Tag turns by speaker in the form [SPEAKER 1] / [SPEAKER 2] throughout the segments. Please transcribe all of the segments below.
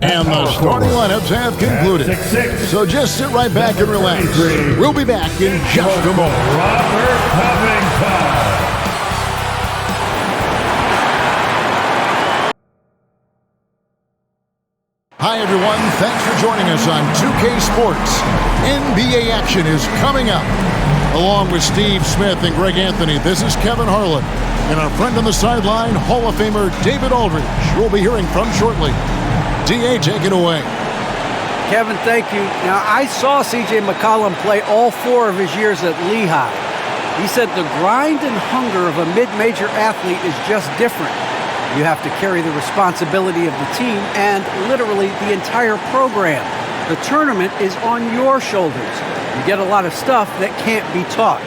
[SPEAKER 1] And the starting lineups have concluded. So just sit right back and relax. We'll be back in just a moment.
[SPEAKER 2] Robert Covington.
[SPEAKER 1] Hi, everyone. Thanks for joining us on 2K Sports. NBA action is coming up. Along with Steve Smith and Greg Anthony, this is Kevin Harlan. And our friend on the sideline, Hall of Famer David Aldridge, we'll be hearing from shortly. D.A., take it away.
[SPEAKER 3] Kevin, thank you. Now, I saw C.J. McCollum play all 4 of his years at Lehigh. He said the grind and hunger of a mid-major athlete is just different. You have to carry the responsibility of the team and literally the entire program. The tournament is on your shoulders. You get a lot of stuff that can't be taught.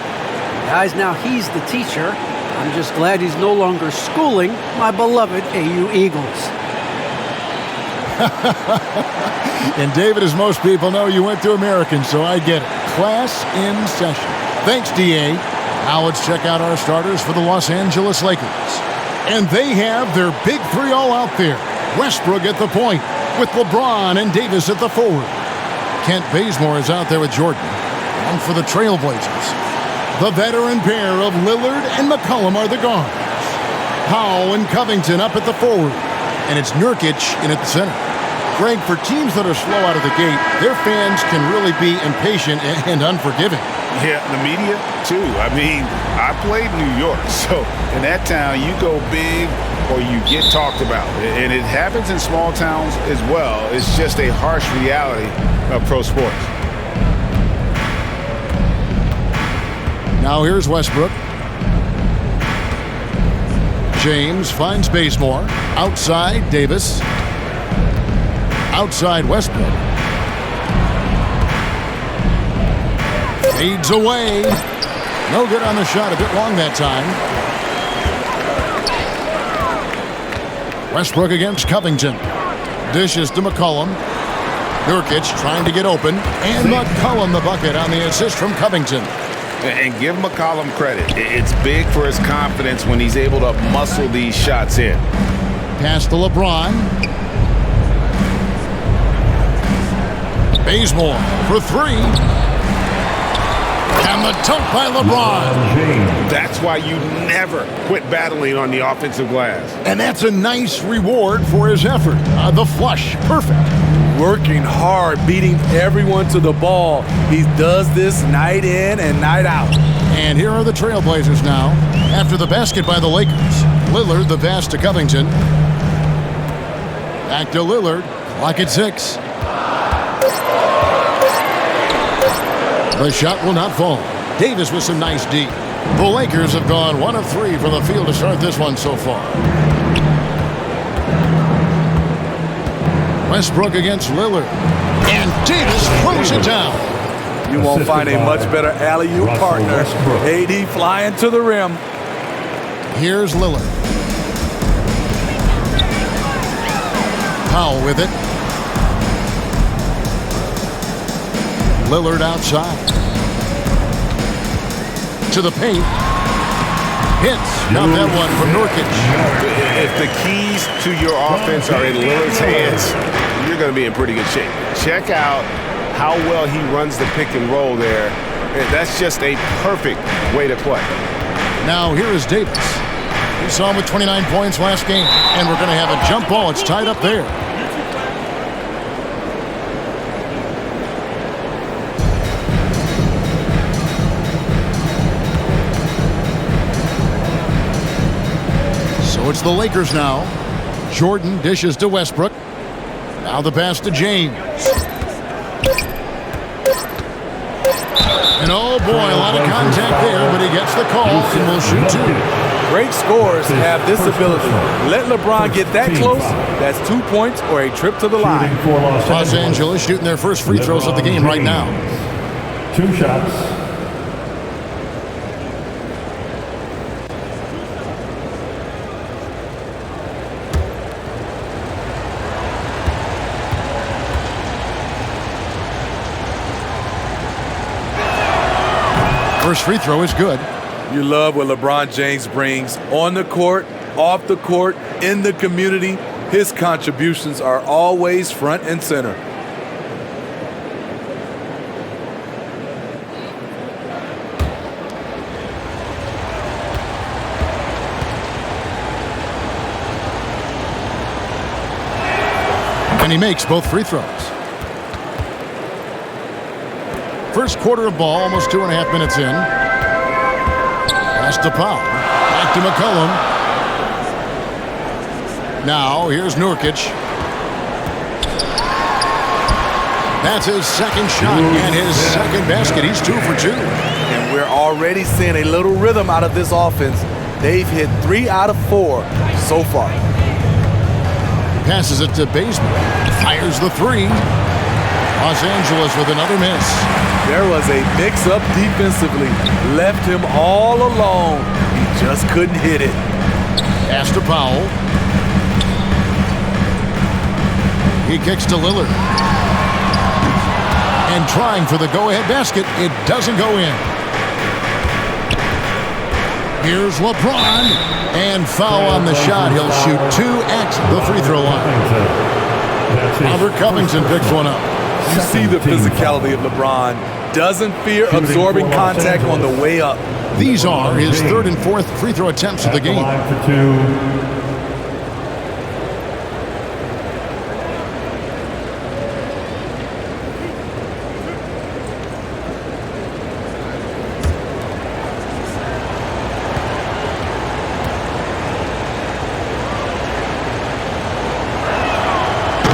[SPEAKER 3] Guys, now he's the teacher. I'm just glad he's no longer schooling my beloved AU Eagles.
[SPEAKER 1] And David, as most people know, you went to American, so I get it. Class in session. Thanks, D.A. Now let's check out our starters for the Los Angeles Lakers. And they have their big 3 all out there. Westbrook at the point, with LeBron and Davis at the forward. Kent Bazemore is out there with Jordan. And for the Trailblazers, the veteran pair of Lillard and McCollum are the guards. Powell and Covington up at the forward. And it's Nurkic in at the center. Greg, for teams that are slow out of the gate, their fans can really be impatient and unforgiving.
[SPEAKER 4] Yeah, the media, too. I mean, I played New York, so in that town, you go big or you get talked about. And it happens in small towns as well. It's just a harsh reality of pro sports.
[SPEAKER 1] Now here's Westbrook. James finds Bazemore. Outside, Davis. Outside, Westbrook. Fades away. No good on the shot. A bit long that time. Westbrook against Covington. Dishes to McCollum. Nurkic trying to get open. And McCollum the bucket on the assist from Covington.
[SPEAKER 4] And give McCollum credit. It's big for his confidence when he's able to muscle these shots in.
[SPEAKER 1] Pass to LeBron. Bazemore for 3. And the dunk by LeBron.
[SPEAKER 4] That's why you never quit battling on the offensive glass.
[SPEAKER 1] And that's a nice reward for his effort. The flush, perfect.
[SPEAKER 5] Working hard, beating everyone to the ball. He does this night in and night out.
[SPEAKER 1] And here are the Trailblazers now. After the basket by the Lakers. Lillard, the pass to Covington. Back to Lillard. Clock at 6. The shot will not fall. Davis with some nice D. The Lakers have gone 1 of 3 from the field to start this one so far. Westbrook against Lillard. And Davis throws it down.
[SPEAKER 5] You won't find a much better alley-oop partner. AD flying to the rim.
[SPEAKER 1] Here's Lillard. Powell with it. Lillard outside. To the paint. Hits. Not that one from Nurkic.
[SPEAKER 4] If the keys to your offense are in Lillard's hands, you're going to be in pretty good shape. Check out how well he runs the pick and roll there. That's just a perfect way to play.
[SPEAKER 1] Now here is Davis. We saw him with 29 points last game. And we're going to have a jump ball. It's tied up there. So it's the Lakers now. Jordan dishes to Westbrook. Now the pass to James. And oh boy, a lot of contact there, but he gets the call and will shoot 2.
[SPEAKER 5] Great scorers have this ability. Let LeBron get that close, that's 2 points or a trip to the line.
[SPEAKER 1] Los Angeles shooting their first free throws of the game right now.
[SPEAKER 2] 2 shots.
[SPEAKER 1] First free throw is good.
[SPEAKER 5] You love what LeBron James brings on the court, off the court, in the community. his contributions are always front and center.
[SPEAKER 1] And he makes both free throws. First quarter of ball, almost 2.5 minutes in. Pass to Powell. Back to McCollum. Now, here's Nurkic. That's his second shot and his second basket. He's 2 for 2.
[SPEAKER 5] And we're already seeing a little rhythm out of this offense. They've hit 3 out of 4 so far.
[SPEAKER 1] Passes it to Bazemore. Fires the 3. Los Angeles with another miss.
[SPEAKER 5] There was a mix-up defensively. Left him all alone. He just couldn't hit it.
[SPEAKER 1] Pass to Powell. He kicks to Lillard. And trying for the go-ahead basket. It doesn't go in. Here's LeBron. And foul on the shot. He'll shoot 2 at the free throw line. Robert Covington picks one up.
[SPEAKER 5] You see the physicality of LeBron. Doesn't fear absorbing contact on the way up.
[SPEAKER 1] These are his 3rd and 4th free throw attempts of the game.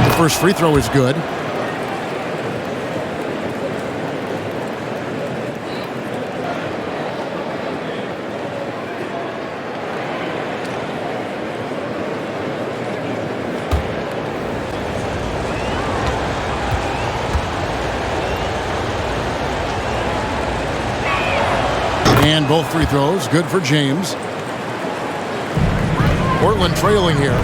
[SPEAKER 1] The first free throw is good. And both free throws, good for James. Portland trailing here.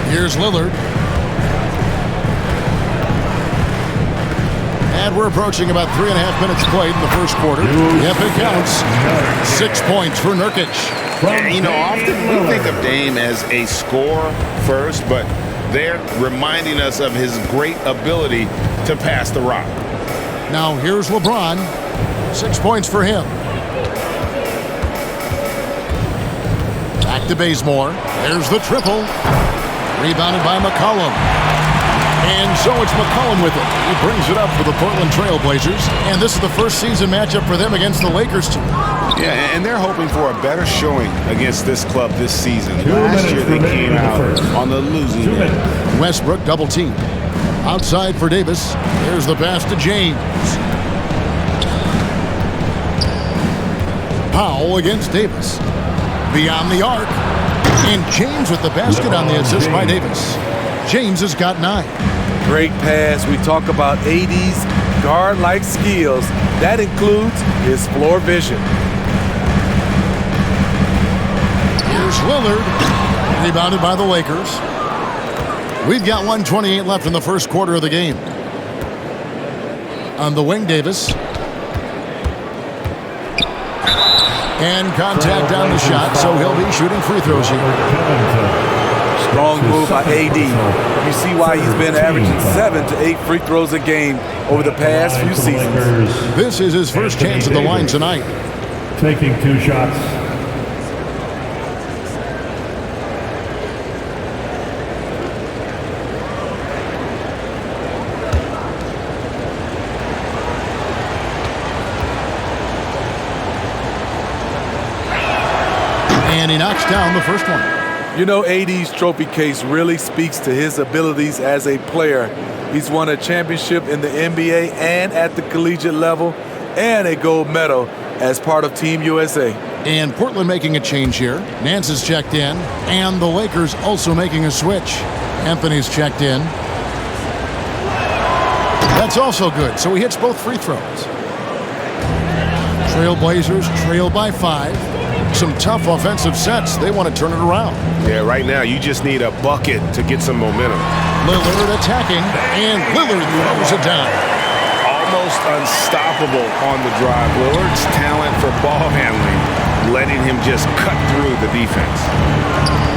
[SPEAKER 1] Here's Lillard. And we're approaching about 3.5 minutes played in the first quarter. Yep, it counts. 6 points for Nurkic.
[SPEAKER 4] You know, often we think of Dame as a scorer first, but they're reminding us of his great ability to pass the rock.
[SPEAKER 1] Now here's LeBron. 6 points for him. Back to Bazemore. There's the triple. Rebounded by McCollum. And so it's McCollum with it. He brings it up for the Portland Trail Blazers. And this is the first season matchup for them against the Lakers team.
[SPEAKER 4] Yeah, and they're hoping for a better showing against this club this season. Last year they came out on the losing end.
[SPEAKER 1] Westbrook double team. Outside for Davis. There's the pass to James. Powell against Davis. Beyond the arc. And James with the basket on the assist by Davis. James has got 9.
[SPEAKER 5] Great pass. We talk about AD's guard-like skills. That includes his floor vision.
[SPEAKER 1] Here's Lillard. Rebounded by the Lakers. We've got 1:28 left in the first quarter of the game. On the wing, Davis. And contact down the shot, so he'll be shooting free throws here.
[SPEAKER 5] Strong move by AD. You see why he's been averaging 7 to 8 free throws a game over the past few seasons.
[SPEAKER 1] This is his first chance at the line tonight.
[SPEAKER 2] Taking 2 shots.
[SPEAKER 1] And he knocks down the first one.
[SPEAKER 5] You know, AD's trophy case really speaks to his abilities as a player. He's won a championship in the NBA and at the collegiate level, and a gold medal as part of Team USA.
[SPEAKER 1] And Portland making a change here. Nance is checked in, and the Lakers also making a switch. Anthony's checked in. That's also good, so he hits both free throws. Trailblazers trail by 5. Some tough offensive sets. They want to turn it around.
[SPEAKER 4] Yeah, right now you just need a bucket to get some momentum.
[SPEAKER 1] Lillard attacking, and Lillard throws it down.
[SPEAKER 4] Almost unstoppable on the drive. Lillard's talent for ball handling letting him just cut through the defense.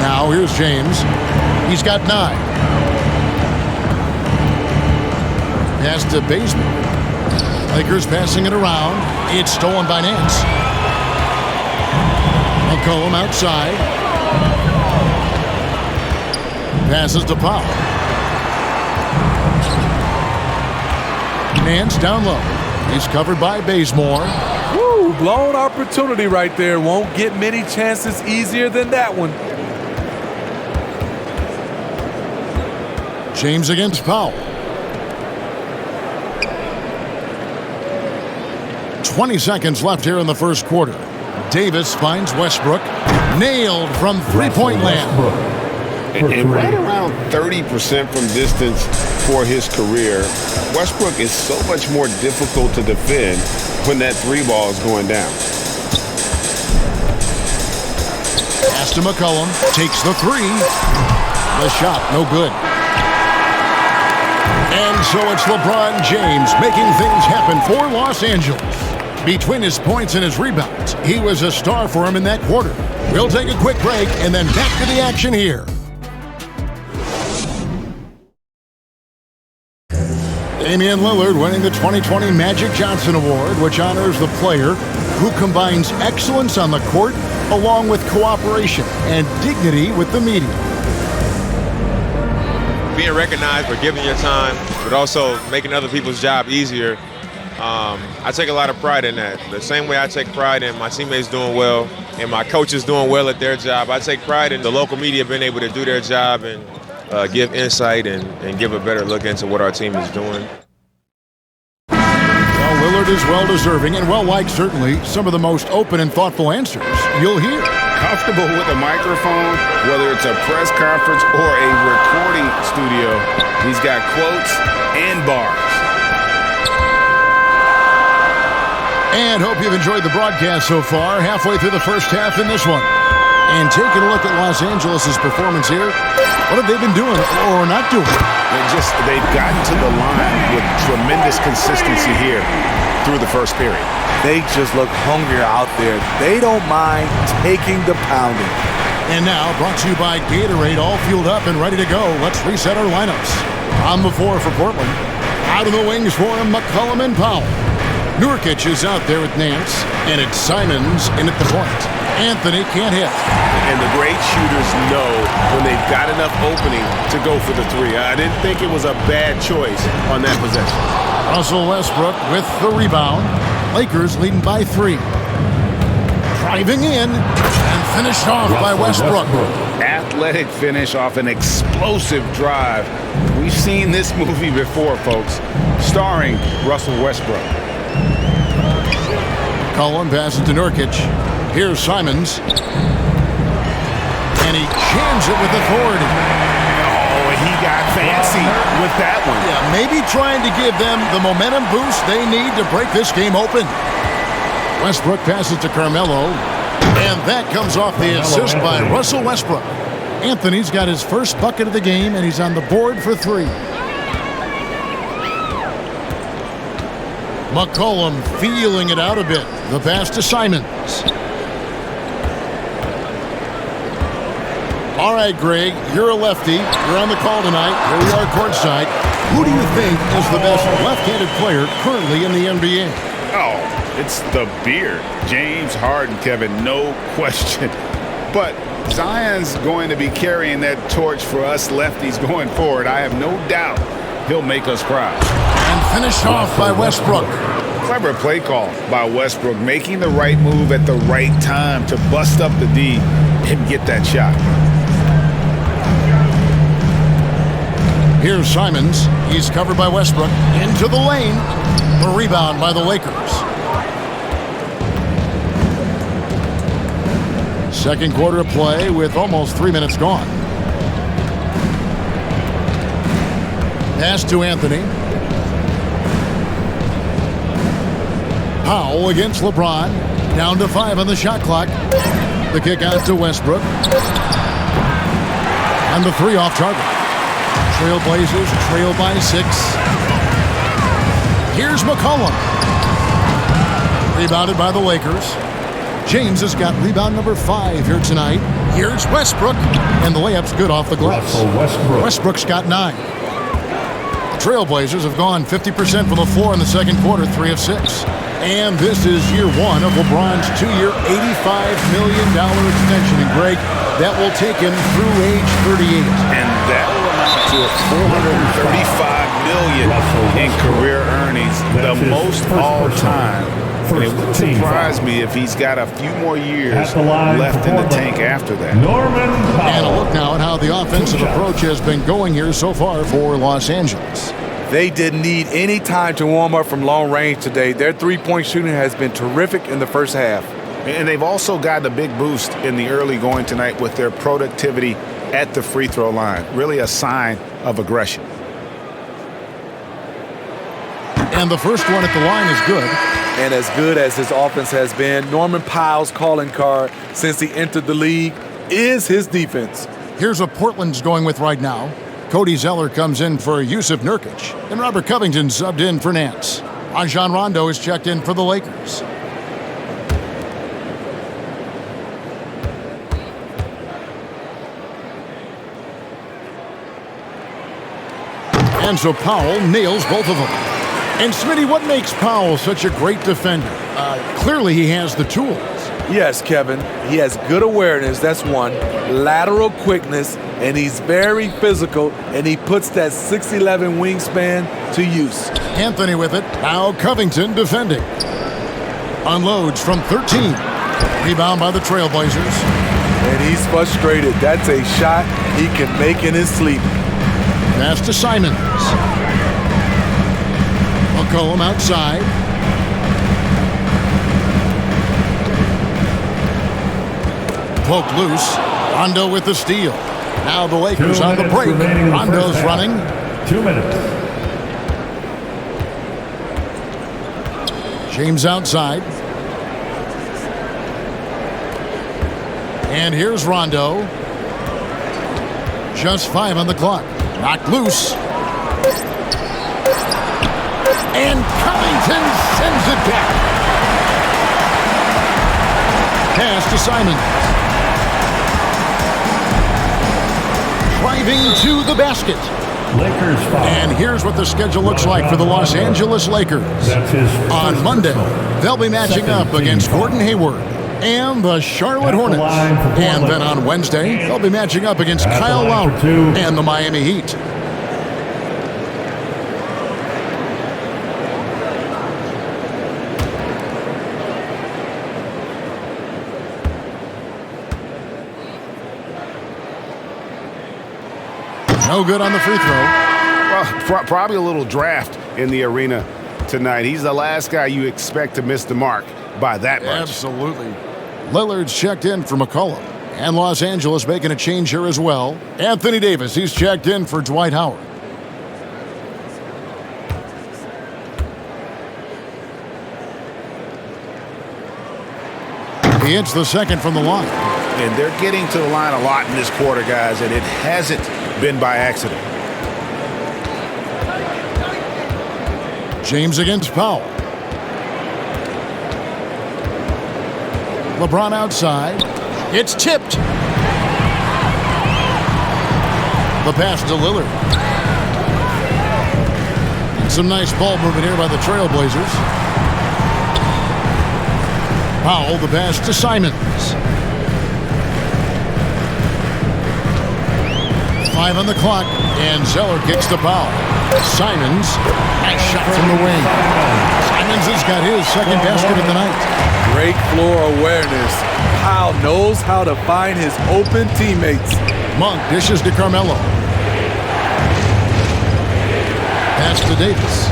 [SPEAKER 1] Now here's James. He's got 9. Pass to Bazemore. Lakers passing it around. It's stolen by Nance. McCollum outside. Passes to Powell. Nance down low. He's covered by Bazemore.
[SPEAKER 5] Woo, blown opportunity right there. Won't get many chances easier than that one.
[SPEAKER 1] James against Powell. 20 seconds left here in the first quarter. Davis finds Westbrook. Nailed from three-point land.
[SPEAKER 6] And right around 30% from distance for his career. Westbrook is so much more difficult to defend when that 3 ball is going down.
[SPEAKER 1] Pass to McCollum. Takes the 3. The shot, no good. And so it's LeBron James making things happen for Los Angeles. Between his points and his rebounds, he was a star for him in that quarter. We'll take a quick break and then back to the action here. Damian Lillard winning the 2020 Magic Johnson Award, which honors the player who combines excellence on the court along with cooperation and dignity with the media.
[SPEAKER 7] Being recognized for giving your time, but also making other people's job easier. I take a lot of pride in that. The same way I take pride in my teammates doing well and my coaches doing well at their job, I take pride in the local media being able to do their job and give insight and give a better look into what our team is doing.
[SPEAKER 1] Well, Lillard is well-deserving and well-liked, certainly. Some of the most open and thoughtful answers you'll hear.
[SPEAKER 4] Comfortable with a microphone, whether it's a press conference or a recording studio, he's got quotes and bars.
[SPEAKER 1] And hope you've enjoyed the broadcast so far. Halfway through the first half in this one. And taking a look at Los Angeles' performance here, what have they been doing or not doing?
[SPEAKER 4] They've gotten to the line with tremendous consistency here through the first period.
[SPEAKER 5] They just look hungrier out there. They don't mind taking the pounding.
[SPEAKER 1] And now, brought to you by Gatorade, all fueled up and ready to go. Let's reset our lineups. On the floor for Portland. Out of the wings for McCollum and Powell. Nurkic is out there with Nance, and it's Simons in at the point. Anthony can't hit.
[SPEAKER 6] And the great shooters know when they've got enough opening to go for the 3. I didn't think it was a bad choice on that possession.
[SPEAKER 1] Russell Westbrook with the rebound. Lakers leading by 3. Driving in and finished off by Westbrook.
[SPEAKER 4] Athletic finish off an explosive drive. We've seen this movie before, folks, starring Russell Westbrook.
[SPEAKER 1] Cullen passes to Nurkic. Here's Simons. And he jams it with authority.
[SPEAKER 4] Oh, he got fancy with that one.
[SPEAKER 1] Yeah, maybe trying to give them the momentum boost they need to break this game open. Westbrook passes to Carmelo. And that comes off the assist by Russell Westbrook. Anthony's got his first bucket of the game, and he's on the board for 3. McCollum feeling it out a bit. The pass to Simons. All right, Greg, you're a lefty. You're on the call tonight. Here we are courtside. Who do you think is the best left-handed player currently in the NBA?
[SPEAKER 4] Oh, it's the beard. James Harden, Kevin, no question. But Zion's going to be carrying that torch for us lefties going forward. I have no doubt he'll make us proud.
[SPEAKER 1] And finished off by Westbrook.
[SPEAKER 4] Clever play call by Westbrook, making the right move at the right time to bust up the D and get that shot.
[SPEAKER 1] Here's Simons. He's covered by Westbrook. Into the lane. The rebound by the Lakers. Second quarter of play with almost 3 minutes gone. Pass to Anthony. Powell against LeBron. Down to 5 on the shot clock. The kick out to Westbrook. And the 3 off target. Trailblazers trail by 6. Here's McCollum. Rebounded by the Lakers. James has got rebound number 5 here tonight. Here's Westbrook, and the layup's good off the glass. Westbrook's got 9. Trailblazers have gone 50% from the floor in the second quarter, 3 of 6. And this is year 1 of LeBron's 2-year, $85 million extension. And Greg, that will take him through age 38.
[SPEAKER 4] And that will amount to $435 million in career earnings, the most all time. And it wouldn't surprise me if he's got a few more years left in the tank after that.
[SPEAKER 1] And a look now at how the offensive approach has been going here so far for Los Angeles.
[SPEAKER 5] They didn't need any time to warm up from long range today. Their three-point shooting has been terrific in the first half.
[SPEAKER 4] And they've also gotten a big boost in the early going tonight with their productivity at the free throw line. Really a sign of aggression.
[SPEAKER 1] And the first one at the line is good.
[SPEAKER 5] And as good as his offense has been, Norman Powell's calling card since he entered the league is his defense.
[SPEAKER 1] Here's what Portland's going with right now. Cody Zeller comes in for Yusuf Nurkic, and Robert Covington subbed in for Nance. Rajon Rondo is checked in for the Lakers. And so Powell nails both of them. And Smitty, what makes Powell such a great defender? Clearly he has the tools.
[SPEAKER 5] Yes, Kevin. He has good awareness, that's one. Lateral quickness, and he's very physical, and he puts that 6'11" wingspan to use.
[SPEAKER 1] Anthony with it. Now Covington defending. Unloads from 13. Rebound by the Trailblazers.
[SPEAKER 5] And he's frustrated. That's a shot he can make in his sleep.
[SPEAKER 1] Pass to Simons. McCollum outside. Poked loose. Rondo with the steal. Now the Lakers on the break. Rondo's running.
[SPEAKER 2] 2 minutes.
[SPEAKER 1] James outside. And here's Rondo. Just 5 on the clock. Knocked loose. And Covington sends it back. Pass to Simons. Driving to the basket.
[SPEAKER 2] Lakers foul.
[SPEAKER 1] And here's what the schedule looks like for the Los Angeles Lakers.
[SPEAKER 2] That's his
[SPEAKER 1] On
[SPEAKER 2] first
[SPEAKER 1] Monday,
[SPEAKER 2] personal.
[SPEAKER 1] they'll be matching up against Gordon Hayward and the Charlotte Hornets. And then on Wednesday, they'll be matching up against Kyle Lowry and the Miami Heat. No good on the free throw.
[SPEAKER 4] Well, probably a little draft in the arena tonight. He's the last guy you expect to miss the mark by that much.
[SPEAKER 1] Absolutely. Lillard's checked in for McCollum. And Los Angeles making a change here as well. Anthony Davis, he's checked in for Dwight Howard. He hits the second from the line.
[SPEAKER 4] And they're getting to the line a lot in this quarter, guys, and it hasn't been by accident.
[SPEAKER 1] James against Powell. LeBron outside. It's tipped. The pass to Lillard. And some nice ball movement here by the Trailblazers. Powell, the pass to Simons. 5 on the clock, and Zeller kicks to Powell. Simons, nice shot from the wing. Simons has got his second basket of the night.
[SPEAKER 5] Great floor awareness. Powell knows how to find his open teammates.
[SPEAKER 1] Monk dishes to Carmelo. Pass to Davis.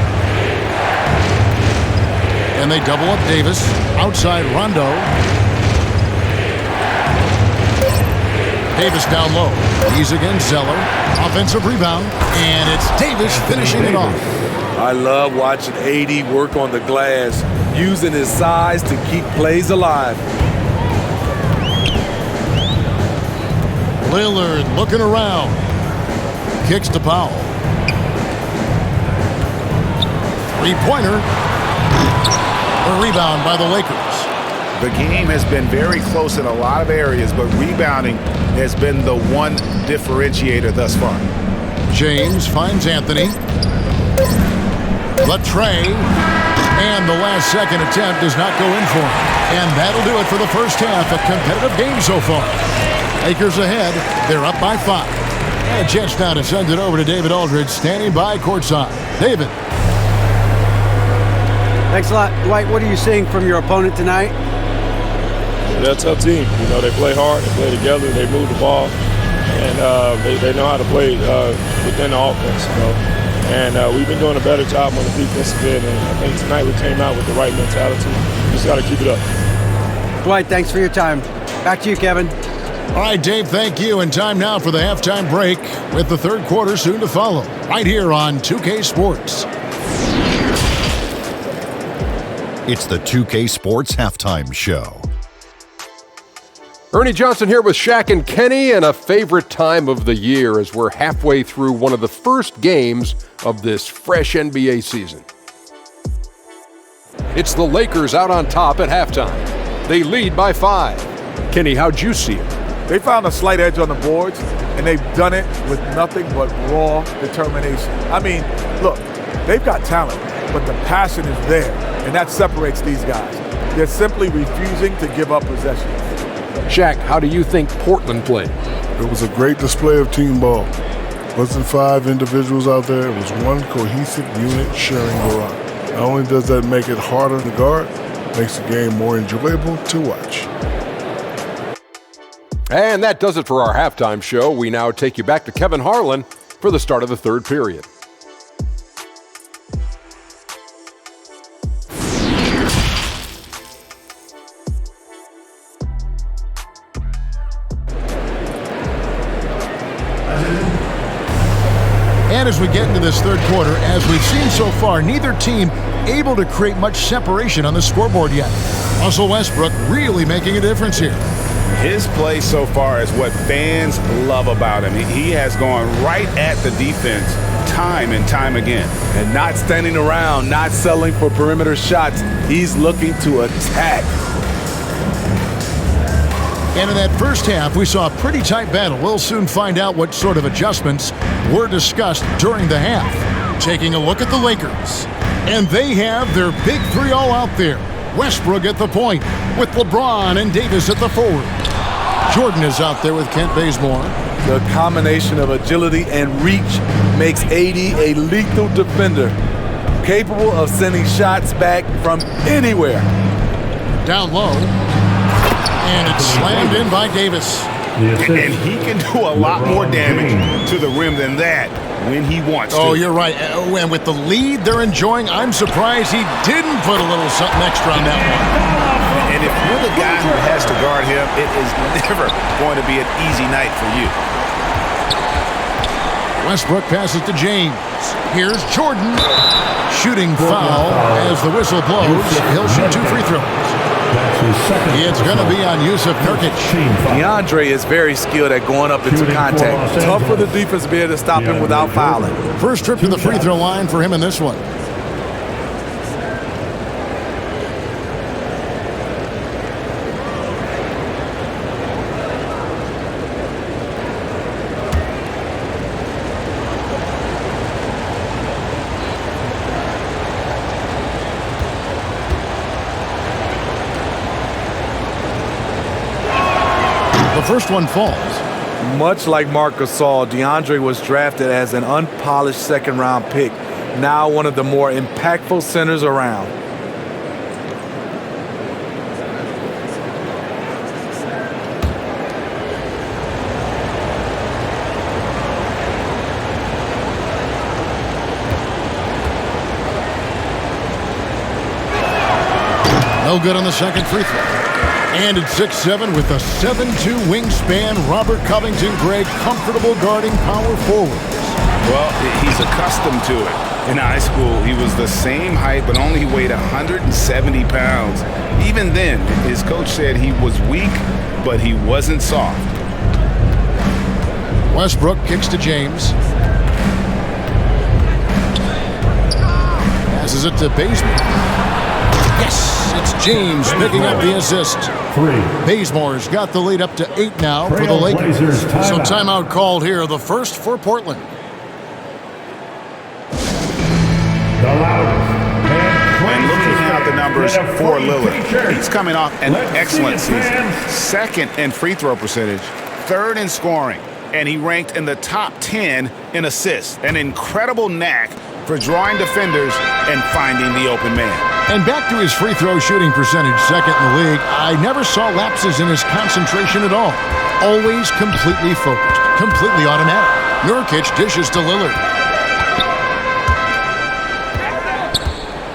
[SPEAKER 1] And they double up Davis. Outside Rondo. Davis down low. He's against Zeller. Offensive rebound. And it's Davis finishing it off.
[SPEAKER 5] I love watching AD work on the glass, using his size to keep plays alive.
[SPEAKER 1] Lillard looking around. Kicks to Powell. Three-pointer. A rebound by the Lakers.
[SPEAKER 4] The game has been very close in a lot of areas, but rebounding has been the one differentiator thus far.
[SPEAKER 1] James finds Anthony. Latre. And the last second attempt does not go in for him. And that'll do it for the first half. A competitive game so far. Lakers ahead. They're up by 5. And a chance now to send it over to David Aldridge, standing by courtside. David.
[SPEAKER 3] Thanks a lot. Dwight, what are you seeing from your opponent tonight?
[SPEAKER 8] They're a tough team. You know, they play hard, they play together, they move the ball, and they know how to play within the offense, you know. And we've been doing a better job on the defensive end, and I think tonight we came out with the right mentality. We just got to keep it up.
[SPEAKER 3] Dwight, thanks for your time. Back to you, Kevin.
[SPEAKER 1] All right, Dave, thank you. And time now for the halftime break with the third quarter soon to follow. Right here on 2K Sports.
[SPEAKER 9] It's the 2K Sports Halftime Show.
[SPEAKER 10] Ernie Johnson here with Shaq and Kenny, and a favorite time of the year as we're halfway through one of the first games of this fresh NBA season. It's the Lakers out on top at halftime. They lead by 5. Kenny, how'd you see it?
[SPEAKER 5] They found a slight edge on the boards, and they've done it with nothing but raw determination. I mean, look, they've got talent, but the passion is there, and that separates these guys. They're simply refusing to give up possession.
[SPEAKER 10] Shaq, how do you think Portland played?
[SPEAKER 11] It was a great display of team ball. It wasn't 5 individuals out there. It was one cohesive unit sharing the rock. Not only does that make it harder to guard, it makes the game more enjoyable to watch.
[SPEAKER 10] And that does it for our halftime show. We now take you back to Kevin Harlan for the start of the third period.
[SPEAKER 1] And as we get into this third quarter, as we've seen so far, neither team able to create much separation on the scoreboard yet. Russell Westbrook really making a difference here.
[SPEAKER 4] His play so far is what fans love about him. He has gone right at the defense time and time again.
[SPEAKER 5] And not standing around, not settling for perimeter shots. He's looking to attack.
[SPEAKER 1] And in that first half, we saw a pretty tight battle. We'll soon find out what sort of adjustments were discussed during the half. Taking a look at the Lakers. And they have their big 3 all out there. Westbrook at the point with LeBron and Davis at the forward. Jordan is out there with Kent Bazemore.
[SPEAKER 5] The combination of agility and reach makes AD a lethal defender, capable of sending shots back from anywhere.
[SPEAKER 1] Down low. And it's slammed in by Davis.
[SPEAKER 4] And he can do a lot more damage to the rim than that when he wants to.
[SPEAKER 1] Oh, you're right. And with the lead they're enjoying, I'm surprised he didn't put a little something extra on that one.
[SPEAKER 4] And if you're the guy who has to guard him, it is never going to be an easy night for you. Westbrook passes to James. Here's Jordan. Shooting foul as the whistle blows. He'll shoot 2 free throws. It's going to be on Yusuf Nurkic.
[SPEAKER 5] DeAndre is very skilled at going up into contact. Tough for the defense to be able to stop him without fouling.
[SPEAKER 1] First trip to the free throw line for him in this one. The first one falls.
[SPEAKER 5] Much like Marc Gasol, DeAndre was drafted as an unpolished second-round pick, now one of the more impactful centers around.
[SPEAKER 1] No good on the second free throw. And at 6'7" with a 7'2" wingspan, Robert Covington, Greg, comfortable guarding power forwards.
[SPEAKER 4] Well, he's accustomed to it. In high school, he was the same height, but only weighed 170 pounds. Even then, his coach said he was weak, but he wasn't soft.
[SPEAKER 1] Westbrook kicks to James. Passes it to Bazemore. Yes, it's James picking up the assist.
[SPEAKER 2] 3.
[SPEAKER 1] Bazemore's got the lead up to 8 now for the Lakers. So timeout called here, the first for Portland.
[SPEAKER 2] The loudest.
[SPEAKER 4] And looking at the numbers for Lillard, he's coming off an excellent season. Second in free throw percentage, third in scoring, and he ranked in the top 10 in assists. An incredible knack for drawing defenders and finding the open man.
[SPEAKER 1] And back to his free throw shooting percentage, second in the league. I never saw lapses in his concentration at all. Always completely focused, completely automatic. Nurkic dishes to Lillard.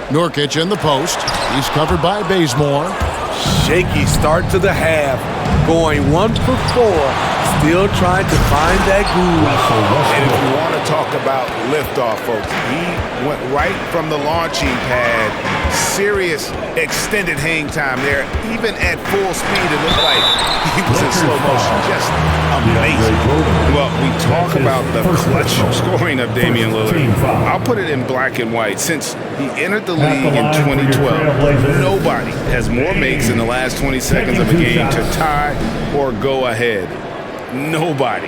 [SPEAKER 1] Nurkic in the post. He's covered by Bazemore.
[SPEAKER 5] Shaky start to the half. Going 1 for 4. Still trying to find that groove.
[SPEAKER 4] And if you want to talk about liftoff, folks, he went right from the launching pad. Serious extended hang time there. Even at full speed, it looked like he was in slow motion. Just amazing. Well, we talk about the clutch scoring of Damian Lillard. I'll put it in black and white. Since he entered the league in 2012, nobody has more makes in the last 20 seconds of a game to tie or go ahead. Nobody.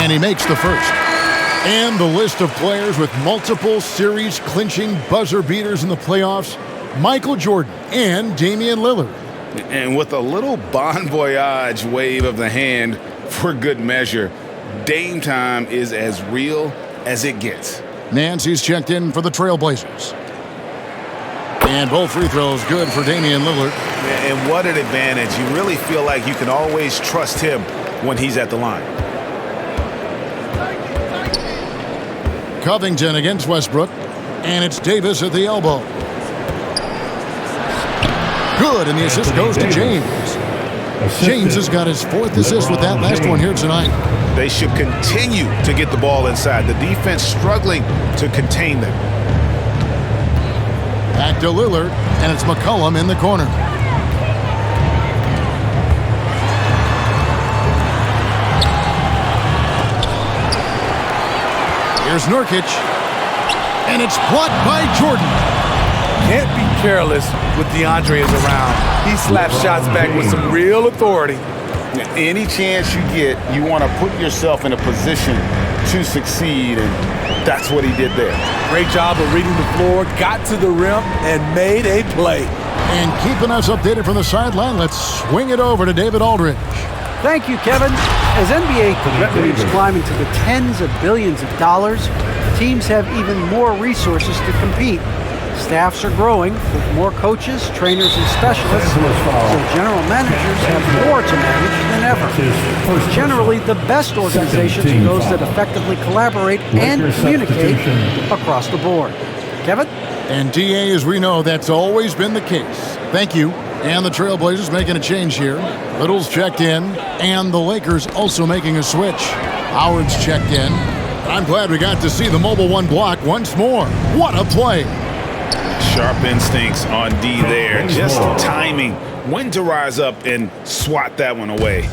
[SPEAKER 1] And he makes the first. And the list of players with multiple series-clinching buzzer beaters in the playoffs, Michael Jordan and Damian Lillard.
[SPEAKER 4] And with a little bon voyage wave of the hand for good measure, Dame time is as real as it gets.
[SPEAKER 1] Nancy's checked in for the Trailblazers. And both free throws good for Damian Lillard.
[SPEAKER 4] And what an advantage. You really feel like you can always trust him when he's at the line.
[SPEAKER 1] Covington against Westbrook. And it's Davis at the elbow. Good, and the assist goes to James. James has got his 4th assist with that last one here tonight.
[SPEAKER 4] They should continue to get the ball inside. The defense struggling to contain them.
[SPEAKER 1] Back to Lillard, and it's McCollum in the corner. Here's Nurkic, and it's blocked by Jordan.
[SPEAKER 5] Can't be careless with DeAndre is around. He slaps shots back with some real authority.
[SPEAKER 4] Any chance you get, you want to put yourself in a position to succeed, and that's what he did there.
[SPEAKER 5] Great job of reading the floor, got to the rim, and made a play.
[SPEAKER 1] And keeping us updated from the sideline, let's swing it over to David Aldridge.
[SPEAKER 3] Thank you, Kevin. As NBA revenues climb into the tens of billions of dollars, teams have even more resources to compete. Staffs are growing with more coaches, trainers, and specialists, so general managers have more to manage than ever. Generally, the best organizations are those that effectively collaborate and communicate across the board. Kevin?
[SPEAKER 1] And DA, as we know, that's always been the case. Thank you. And the Trailblazers making a change here. Little's checked in, and the Lakers also making a switch. Howard's checked in. I'm glad we got to see the Mobile One block once more. What a play!
[SPEAKER 4] Sharp instincts on D there. Just timing. When to rise up and swat that one away.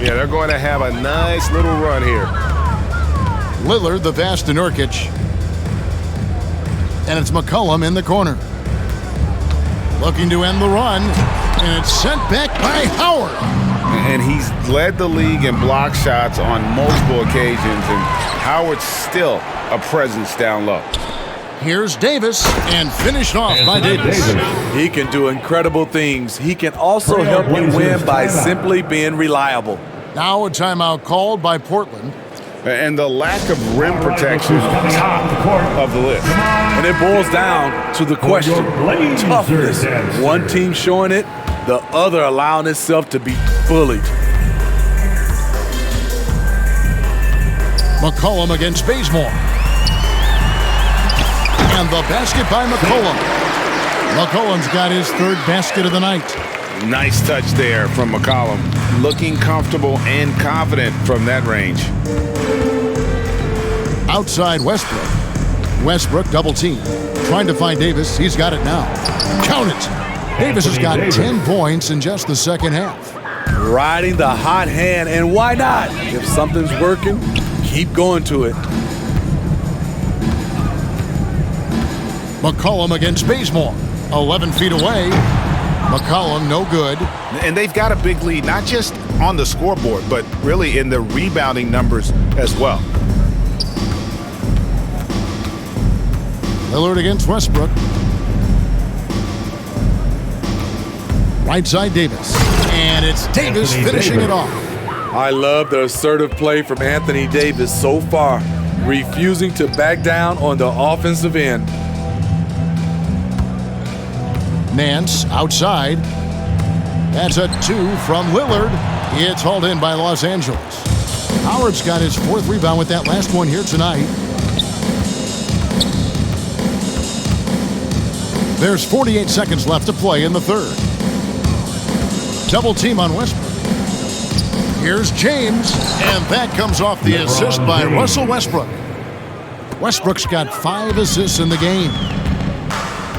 [SPEAKER 6] Yeah, they're going to have a nice little run here.
[SPEAKER 1] Lillard, the pass to Nurkic. And it's McCollum in the corner. Looking to end the run. And it's sent back by Howard.
[SPEAKER 4] And he's led the league in block shots on multiple occasions. And Howard's still a presence down low.
[SPEAKER 1] Here's Davis, and finished off by Davis.
[SPEAKER 5] He can do incredible things. He can also help you win by simply being reliable.
[SPEAKER 1] Now a timeout called by Portland.
[SPEAKER 4] And the lack of rim protection, top of the list.
[SPEAKER 5] And it boils down to the question, toughness. One team showing it, the other allowing itself to be bullied.
[SPEAKER 1] McCollum against Bazemore. And the basket by McCollum. McCollum's got his 3rd basket of the night.
[SPEAKER 4] Nice touch there from McCollum. Looking comfortable and confident from that range.
[SPEAKER 1] Outside Westbrook. Westbrook double team. Trying to find Davis. He's got it now. Count it. Davis has got 10 points in just the second half.
[SPEAKER 5] Riding the hot hand, and why not? If something's working, keep going to it.
[SPEAKER 1] McCollum against Bazemore. 11 feet away. McCollum, no good.
[SPEAKER 4] And they've got a big lead, not just on the scoreboard, but really in the rebounding numbers as well.
[SPEAKER 1] Lillard against Westbrook. Right side Davis. And it's Davis finishing it off.
[SPEAKER 5] I love the assertive play from Anthony Davis so far, refusing to back down on the offensive end.
[SPEAKER 1] Nance outside. That's a 2 from Lillard. It's hauled in by Los Angeles. Howard's got his 4th rebound with that last one here tonight. There's 48 seconds left to play in the third. Double team on Westbrook. Here's James, and that comes off the assist by Russell Westbrook. Westbrook's got 5 assists in the game.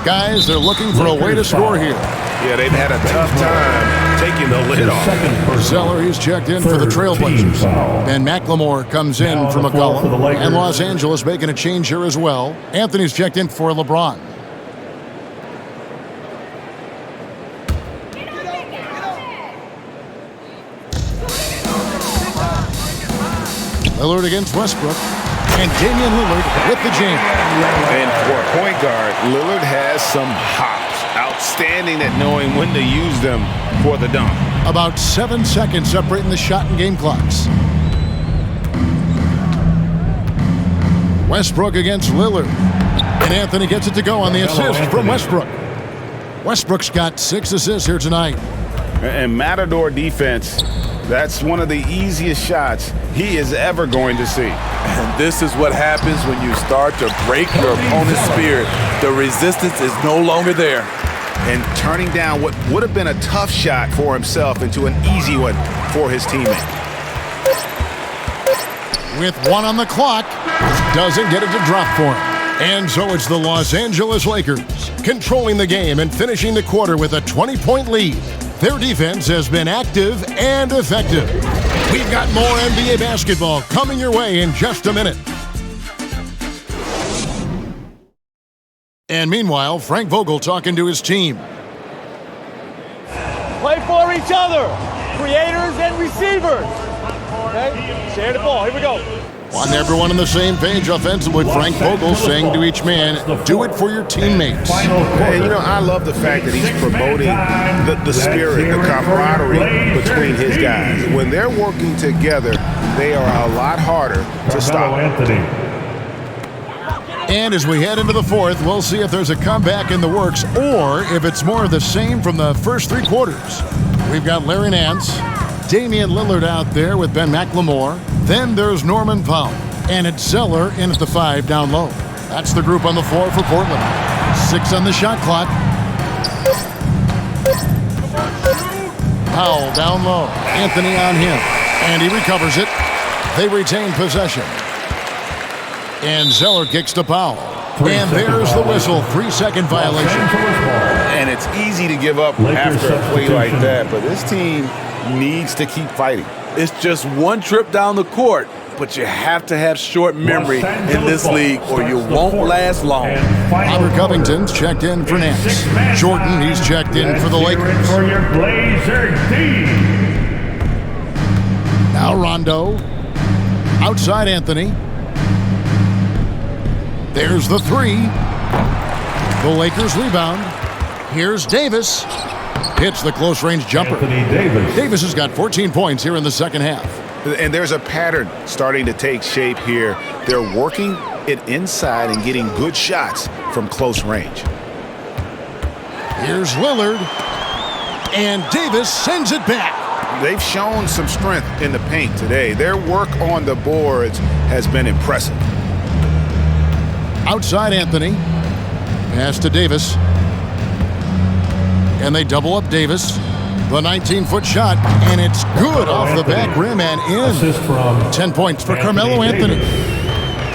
[SPEAKER 1] Guys, they're looking for a way to score here.
[SPEAKER 4] Yeah, they've had a tough time taking the lid off.
[SPEAKER 1] Zeller, he's checked in for the Trailblazers. Ben McLemore comes in for McCollum. And Los Angeles making a change here as well. Anthony's checked in for LeBron. Lillard against Westbrook. And Damian Lillard with the jam.
[SPEAKER 4] And for a point guard, Lillard has some hops. Outstanding at knowing when to use them for the dunk.
[SPEAKER 1] About 7 seconds separating the shot and game clocks. Westbrook against Lillard. And Anthony gets it to go on the assist from Westbrook. Westbrook's got 6 assists here tonight.
[SPEAKER 4] And Matador defense, that's one of the easiest shots he is ever going to see.
[SPEAKER 5] And this is what happens when you start to break your opponent's spirit. The resistance is no longer there.
[SPEAKER 4] And turning down what would have been a tough shot for himself into an easy one for his teammate.
[SPEAKER 1] With 1 on the clock, doesn't get it to drop for him. And so it's the Los Angeles Lakers controlling the game and finishing the quarter with a 20-point lead. Their defense has been active and effective. We've got more NBA basketball coming your way in just a minute. And meanwhile, Frank Vogel talking to his team.
[SPEAKER 12] Play for each other, creators and receivers. Okay, share the ball. Here we go.
[SPEAKER 1] Want everyone on the same page offensively. Frank Vogel saying to each man, do it for your teammates.
[SPEAKER 4] And, you know, I love the fact that he's promoting the spirit, the camaraderie between his guys. When they're working together, they are a lot harder to stop.
[SPEAKER 1] And as we head into the fourth, we'll see if there's a comeback in the works or if it's more of the same from the first 3 quarters. We've got Larry Nance, Damian Lillard out there with Ben McLemore. Then there's Norman Powell. And it's Zeller in at the 5 down low. That's the group on the floor for Portland. 6 on the shot clock. Powell down low. Anthony on him. And he recovers it. They retain possession. And Zeller kicks to Powell. And there's the whistle. 3-second violation.
[SPEAKER 4] And it's easy to give up after a play like that, but this team needs to keep fighting.
[SPEAKER 5] It's just one trip down the court, but you have to have short memory in this league or you won't last long.
[SPEAKER 1] Robert Covington's checked in for Nance. Jordan, he's checked in for the Lakers.
[SPEAKER 2] For your Blazer D.
[SPEAKER 1] Now Rondo. Outside Anthony. There's the 3. The Lakers rebound. Here's Davis. Hits the close-range jumper. Davis has got 14 points here in the second half.
[SPEAKER 4] And there's a pattern starting to take shape here. They're working it inside and getting good shots from close range.
[SPEAKER 1] Here's Lillard. And Davis sends it back.
[SPEAKER 4] They've shown some strength in the paint today. Their work on the boards has been impressive.
[SPEAKER 1] Outside Anthony. Pass to Davis. And they double up Davis. The 19-foot shot, and it's good off the back rim and in. 10 points for Carmelo Anthony.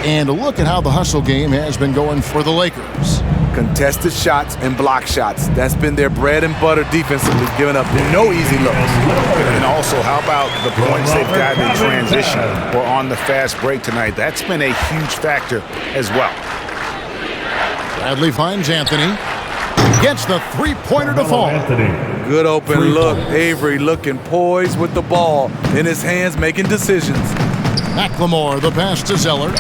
[SPEAKER 1] And look at how the hustle game has been going for the Lakers.
[SPEAKER 5] contested shots and block shots. That's been their bread and butter defensively, giving up no easy looks.
[SPEAKER 4] And also, how about the points they've gotten in transition or on the fast break tonight? That's been a huge factor as well.
[SPEAKER 1] Bradley finds Anthony. Gets the three-pointer to fall.
[SPEAKER 5] Good open look. Avery looking poised with the ball in his hands, making decisions.
[SPEAKER 1] McLemore, the pass to Zeller.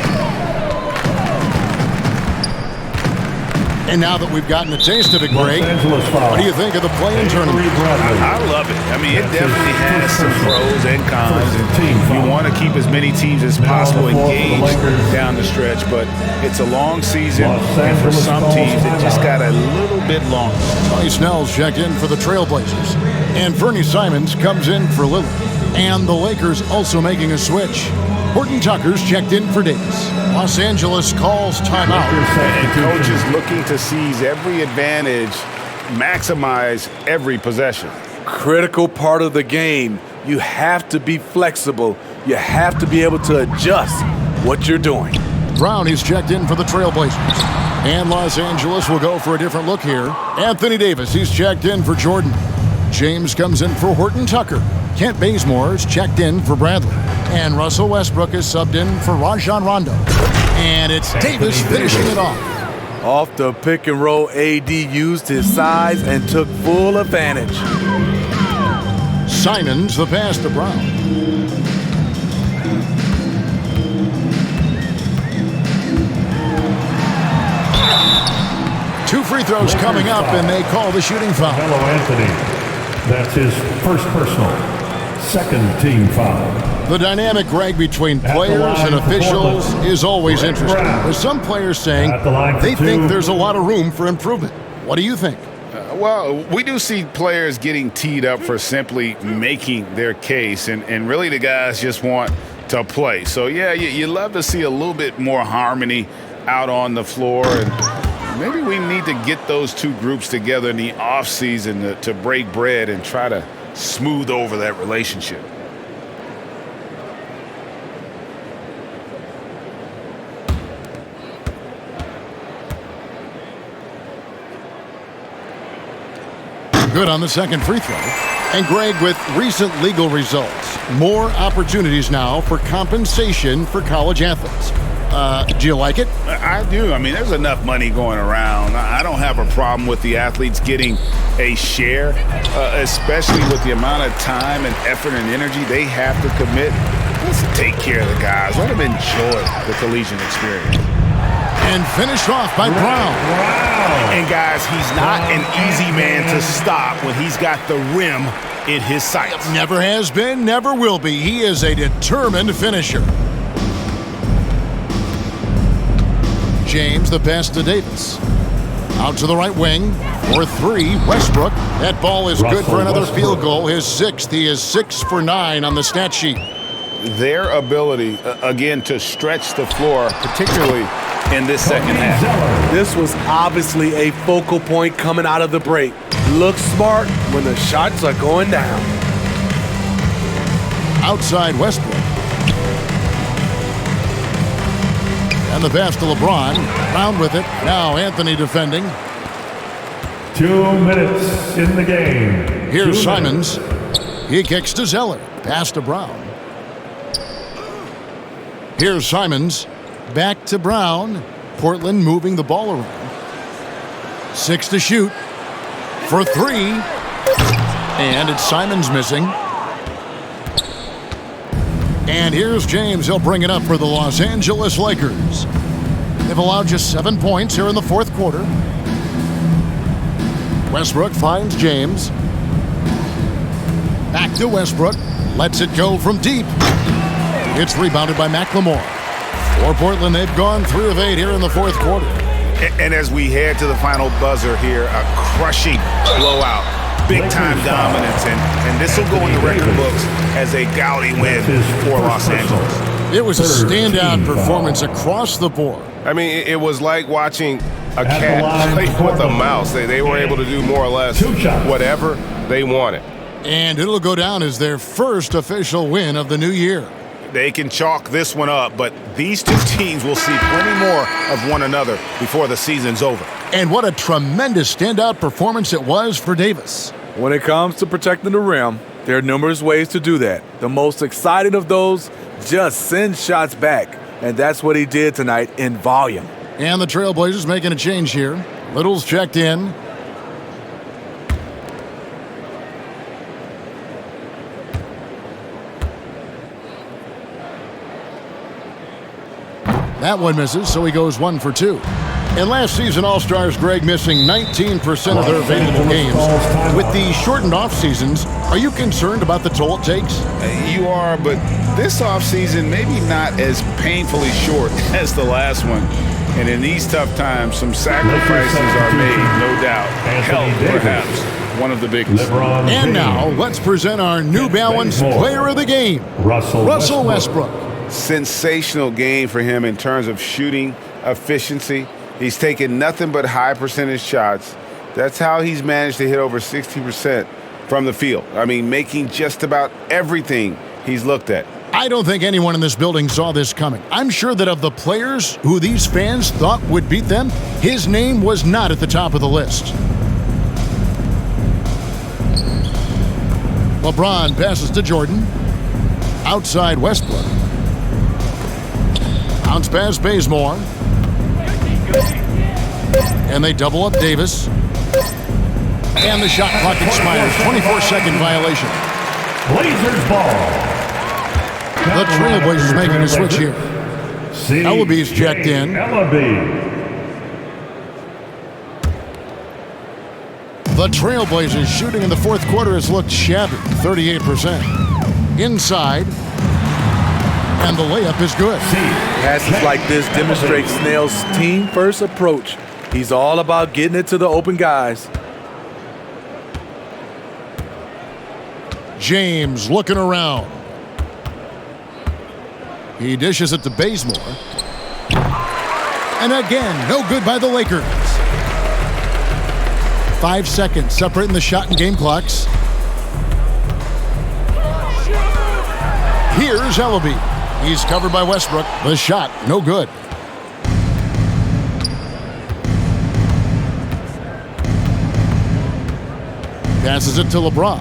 [SPEAKER 1] And now that we've gotten a taste of it, Greg, what do you think of the play-in tournament?
[SPEAKER 4] I love it. I mean, it definitely has some pros and cons. And you want to keep as many teams as possible engaged down the stretch, but it's a long season, and for some teams, it just got a little bit longer.
[SPEAKER 1] Tony Snell's checked in for the Trailblazers, and Fernie Simons comes in for Lillard. And the Lakers also making a switch. Horton Tucker's checked in for Davis. Los Angeles calls timeout.
[SPEAKER 4] And coaches looking to seize every advantage, maximize every possession.
[SPEAKER 5] Critical part of the game. You have to be flexible. You have to be able to adjust what you're doing.
[SPEAKER 1] Brown is checked in for the Trailblazers. And Los Angeles will go for a different look here. Anthony Davis, he's checked in for Jordan. James comes in for Horton Tucker. Kent Bazemore's checked in for Bradley. And Russell Westbrook is subbed in for Rajon Rondo. And it's Davis finishing it off.
[SPEAKER 5] Off the pick and roll, AD used his size and took full advantage.
[SPEAKER 1] Simons, the pass to Brown. Two free throws coming up, and they call the shooting foul.
[SPEAKER 2] Hello, Anthony. That's his first personal. Second team foul.
[SPEAKER 1] The dynamic, Greg, between players and officials is always interesting. With some players saying they think there's a lot of room for improvement. What do you think?
[SPEAKER 4] Well, we do see players getting teed up for simply making their case, and really the guys just want to play. So, yeah, you love to see a little bit more harmony out on the floor, and maybe we need to get those two groups together in the offseason to break bread and try to smooth over that relationship.
[SPEAKER 1] Good on the second free throw. And Greg, with recent legal results, more opportunities now for compensation for college athletes. Do you like it?
[SPEAKER 4] I do. I mean, there's enough money going around. I don't have a problem with the athletes getting a share, especially with the amount of time and effort and energy they have to commit. Let's take care of the guys. Let them enjoy the collegiate experience.
[SPEAKER 1] And finished off by Brown.
[SPEAKER 4] And guys, he's not an easy man to stop when he's got the rim in his sights.
[SPEAKER 1] Never has been, never will be. He is a determined finisher. James, the pass to Davis. Out to the right wing for three. Westbrook. That ball is good for another field goal. His sixth. He is 6 for 9 on the stat sheet.
[SPEAKER 4] Their ability, again, to stretch the floor, particularly in this second half.
[SPEAKER 5] This was obviously a focal point coming out of the break. Look smart when the shots are going down.
[SPEAKER 1] Outside Westbrook. And the pass to LeBron. Brown with it. Now Anthony defending.
[SPEAKER 2] 2 minutes in the game.
[SPEAKER 1] Here's Simons. He kicks to Zeller. Pass to Brown. Here's Simons. Back to Brown. Portland moving the ball around. 6 to shoot. For 3. And it's Simons missing. And here's James. He'll bring it up for the Los Angeles Lakers. They've allowed just 7 points here in the fourth quarter. Westbrook finds James. Back to Westbrook. Lets it go from deep. It's rebounded by McLemore. For Portland, they've gone 3 of 8 here in the fourth quarter.
[SPEAKER 4] And as we head to the final buzzer here, a crushing blowout. Big-time dominance, and this will go in the record books as a gaudy win for Los Angeles.
[SPEAKER 1] It was a standout performance across the board.
[SPEAKER 6] I mean, it was like watching a cat play with a mouse. They were able to do more or less whatever they wanted.
[SPEAKER 1] And it'll go down as their first official win of the new year.
[SPEAKER 4] They can chalk this one up, but these two teams will see plenty more of one another before the season's over.
[SPEAKER 1] And what a tremendous standout performance it was for Davis.
[SPEAKER 5] When it comes to protecting the rim, there are numerous ways to do that. The most exciting of those, just send shots back. And that's what he did tonight in volume.
[SPEAKER 1] And the Trailblazers making a change here. Little's checked in. That one misses, so he goes 1 for 2. And last season, All-Stars Greg missing 19% of their available games. With the shortened off-seasons, are you concerned about the toll it takes?
[SPEAKER 4] You are, but this off-season maybe not as painfully short as the last one. And in these tough times, some sacrifices are made, no doubt. Health, perhaps, one of the biggest.
[SPEAKER 1] And now, let's present our New Balance Player of the Game, Russell Westbrook.
[SPEAKER 4] Sensational game for him in terms of shooting efficiency. He's taken nothing but high percentage shots. That's how he's managed to hit over 60% from the field. I mean, making just about everything he's looked at.
[SPEAKER 1] I don't think anyone in this building saw this coming. I'm sure that of the players who these fans thought would beat them, his name was not at the top of the list. LeBron passes to Jordan. Outside Westbrook. Bounce pass Bazemore. And they double up Davis. And the shot clock expires. 24-second violation.
[SPEAKER 2] Blazers ball.
[SPEAKER 1] The Trailblazers making a switch here. Ellaby's checked in. The Trailblazers shooting in the fourth quarter has looked shabby, 38%. Inside. And the layup is good.
[SPEAKER 5] Passes like this demonstrate Snell's team-first approach. He's all about getting it to the open guys.
[SPEAKER 1] James looking around. He dishes it to Bazemore. And again, no good by the Lakers. 5 seconds separating the shot and game clocks. Here's Ellaby. He's covered by Westbrook. The shot, no good. Passes it to LeBron.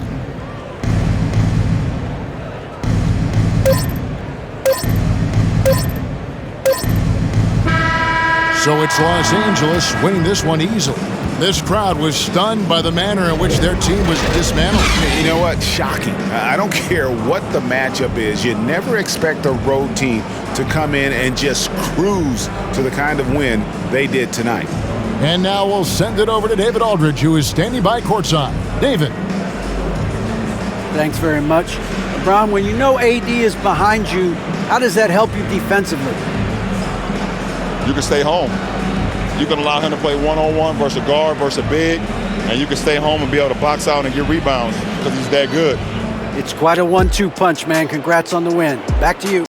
[SPEAKER 1] So it's Los Angeles winning this one easily. This crowd was stunned by the manner in which their team was dismantled.
[SPEAKER 4] You know what? Shocking. I don't care what the matchup is. You never expect a road team to come in and just cruise to the kind of win they did tonight.
[SPEAKER 1] And now we'll send it over to David Aldridge, who is standing by courtside. David.
[SPEAKER 3] Thanks very much. LeBron, when you know AD is behind you, how does that help you defensively?
[SPEAKER 13] You can stay home. You can allow him to play one-on-one versus a guard versus a big, and you can stay home and be able to box out and get rebounds because he's that good.
[SPEAKER 3] It's quite a 1-2 punch, man. Congrats on the win. Back to you.